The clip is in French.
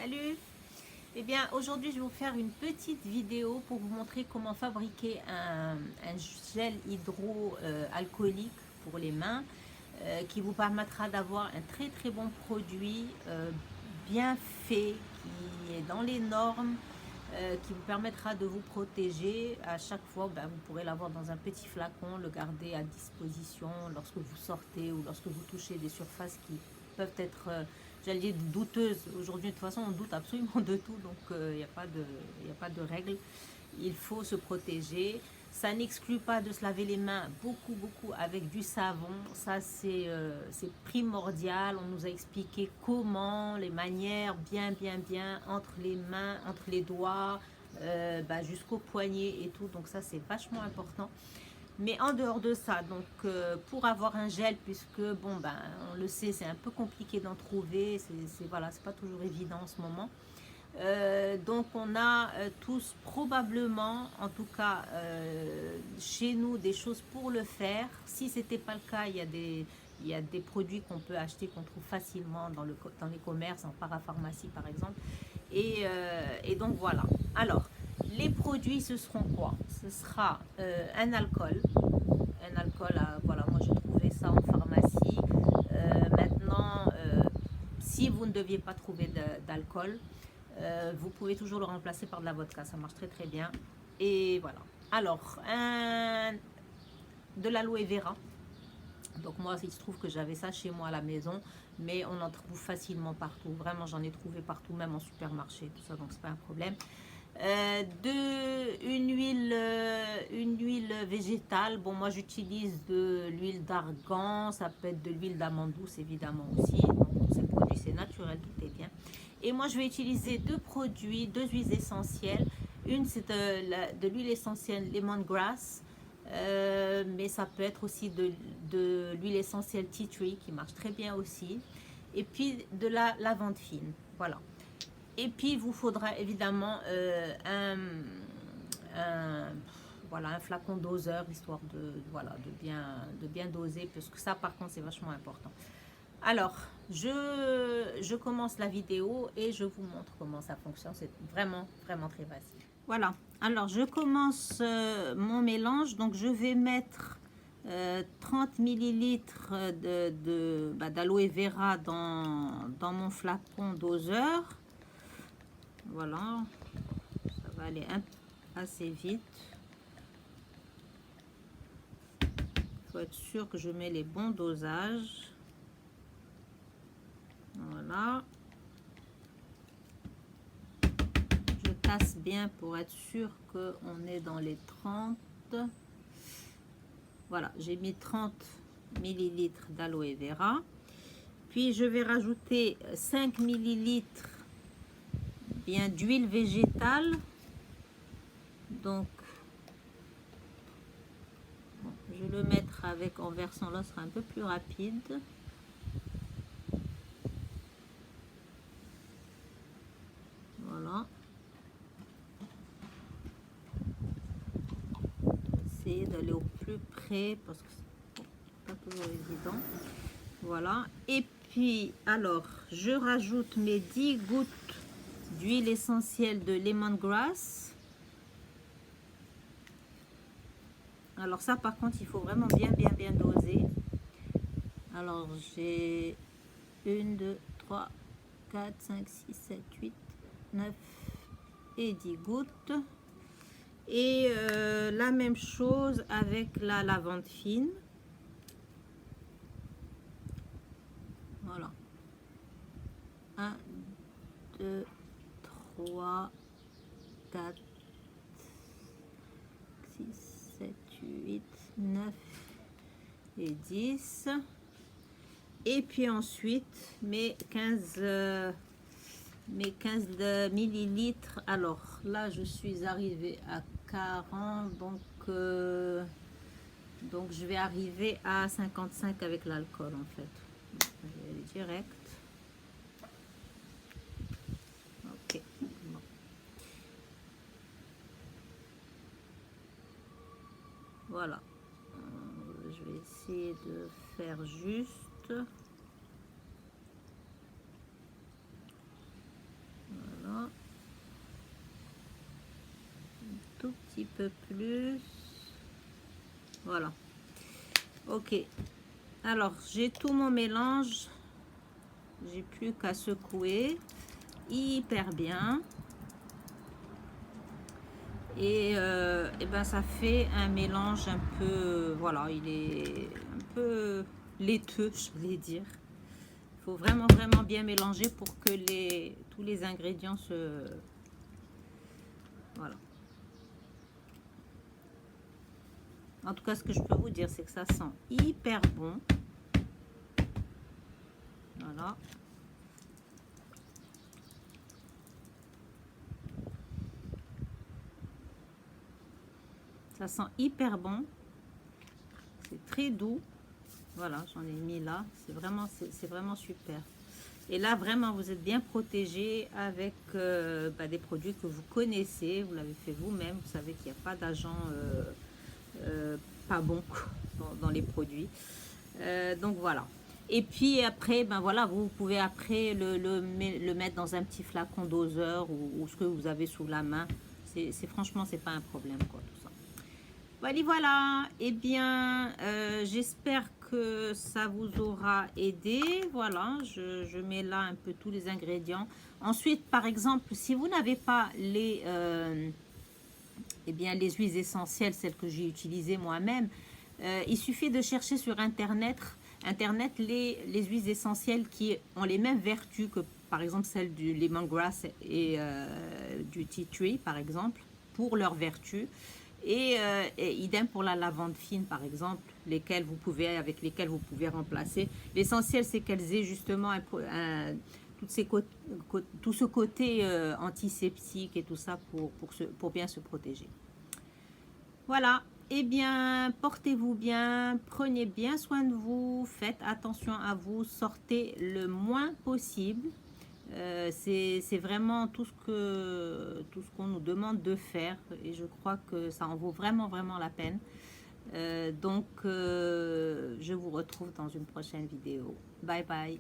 Salut! Eh bien, aujourd'hui, je vais vous faire une petite vidéo pour vous montrer comment fabriquer un gel hydroalcoolique pour les mains qui vous permettra d'avoir un très très bon produit bien fait, qui est dans les normes, qui vous permettra de vous protéger. À chaque fois, vous pourrez l'avoir dans un petit flacon, le garder à disposition lorsque vous sortez ou lorsque vous touchez des surfaces qui peuvent être, j'allais dire, douteuses. Aujourd'hui, de toute façon, on doute absolument de tout, donc il n'y a pas de règle. Il faut se protéger. Ça n'exclut pas de se laver les mains beaucoup avec du savon. Ça, c'est primordial. On nous a expliqué comment, les manières, bien, entre les mains, entre les doigts, jusqu'au poignet et tout. Donc ça, c'est vachement important. Mais en dehors de ça, donc pour avoir un gel, puisque on le sait, c'est un peu compliqué d'en trouver. Voilà, c'est pas toujours évident en ce moment. Donc on a tous probablement, en tout cas chez nous, des choses pour le faire. Si ce n'était pas le cas, il y a des produits qu'on peut acheter, qu'on trouve facilement dans les commerces, en parapharmacie par exemple. Et donc voilà. Alors, les produits, ce seront quoi? Ce sera un alcool. Un alcool, voilà, moi j'ai trouvé ça en pharmacie. Maintenant, si vous ne deviez pas trouver d'alcool, vous pouvez toujours le remplacer par de la vodka, ça marche très bien. Et voilà. Alors, de l'aloe vera. Donc moi, il se trouve que j'avais ça chez moi à la maison, mais on en trouve facilement partout. Vraiment, j'en ai trouvé partout, même en supermarché, tout ça, donc c'est pas un problème. Une huile végétale. Bon, moi j'utilise de l'huile d'argan, ça peut être de l'huile d'amande douce évidemment aussi. Donc ces produits, c'est naturel, tout est bien. Et moi je vais utiliser deux produits, deux huiles essentielles. Une c'est de l'huile essentielle lemongrass, mais ça peut être aussi de l'huile essentielle tea tree qui marche très bien aussi. Et puis de la lavande fine, voilà. Et puis, il vous faudra évidemment voilà, un flacon doseur, histoire voilà, de bien doser, parce que ça, par contre, c'est vachement important. Alors, je commence la vidéo et je vous montre comment ça fonctionne. C'est vraiment très facile. Voilà. Alors, je commence mon mélange. Donc, je vais mettre 30 millilitres d'aloe vera dans mon flacon doseur. Voilà, ça va aller assez vite. Il faut être sûr que je mets les bons dosages. Voilà. Je tasse bien pour être sûr qu'on est dans les 30. Voilà, j'ai mis 30 millilitres d'aloe vera. Puis je vais rajouter 5 millilitres bien d'huile végétale. Donc je vais le mettre en versant là, ce sera un peu plus rapide. Voilà. Essayer d'aller au plus près parce que c'est pas toujours évident. Voilà. Et puis, alors, je rajoute mes 10 gouttes d'huile essentielle de lemongrass. Alors ça, par contre, il faut vraiment bien doser. Alors, j'ai 1, 2, 3, 4, 5, 6, 7, 8, 9 et 10 gouttes. Et la même chose avec la lavande fine. Voilà. 1, 2, 3, 4, 6, 7, 8, 9 et 10. Et puis ensuite, mes 15 millilitres. Alors là, je suis arrivée à 40, donc je vais arriver à 55 avec l'alcool en fait. Je vais aller direct. Ok. Bon. Voilà. Je vais essayer de faire juste. tout petit peu plus. Voilà. Ok. Alors, j'ai tout mon mélange. J'ai plus qu'à secouer. Hyper bien. Et ben ça fait un mélange un peu, voilà, il est un peu laiteux, je voulais dire. Il faut vraiment bien mélanger pour que tous les ingrédients se... Voilà. En tout cas, ce que je peux vous dire, c'est que ça sent hyper bon. Voilà. Ça sent hyper bon. C'est très doux. Voilà, j'en ai mis là. C'est vraiment super. Et là, vraiment, vous êtes bien protégé avec des produits que vous connaissez. Vous l'avez fait vous-même. Vous savez qu'il n'y a pas d'agent pas bon dans les produits. Donc voilà. Et puis après, ben voilà, vous pouvez après le mettre dans un petit flacon doseur ou ce que vous avez sous la main. Franchement, c'est pas un problème, quoi, tout ça. Voilà. Eh bien, j'espère que ça vous aura aidé. Voilà, je mets là un peu tous les ingrédients. Ensuite, par exemple, si vous n'avez pas eh bien, les huiles essentielles, celles que j'ai utilisées moi-même, il suffit de chercher sur Internet les huiles essentielles qui ont les mêmes vertus que, par exemple, celles du lemongrass et du tea tree, par exemple, pour leurs vertus. Et idem pour la lavande fine, par exemple, avec lesquelles vous pouvez remplacer. L'essentiel, c'est qu'elles aient justement tout ce côté antiseptique et tout ça pour bien se protéger. Voilà. Eh bien, portez-vous bien, prenez bien soin de vous, faites attention à vous, sortez le moins possible. C'est vraiment tout ce qu'on nous demande de faire et je crois que ça en vaut vraiment la peine. Donc, je vous retrouve dans une prochaine vidéo. Bye bye.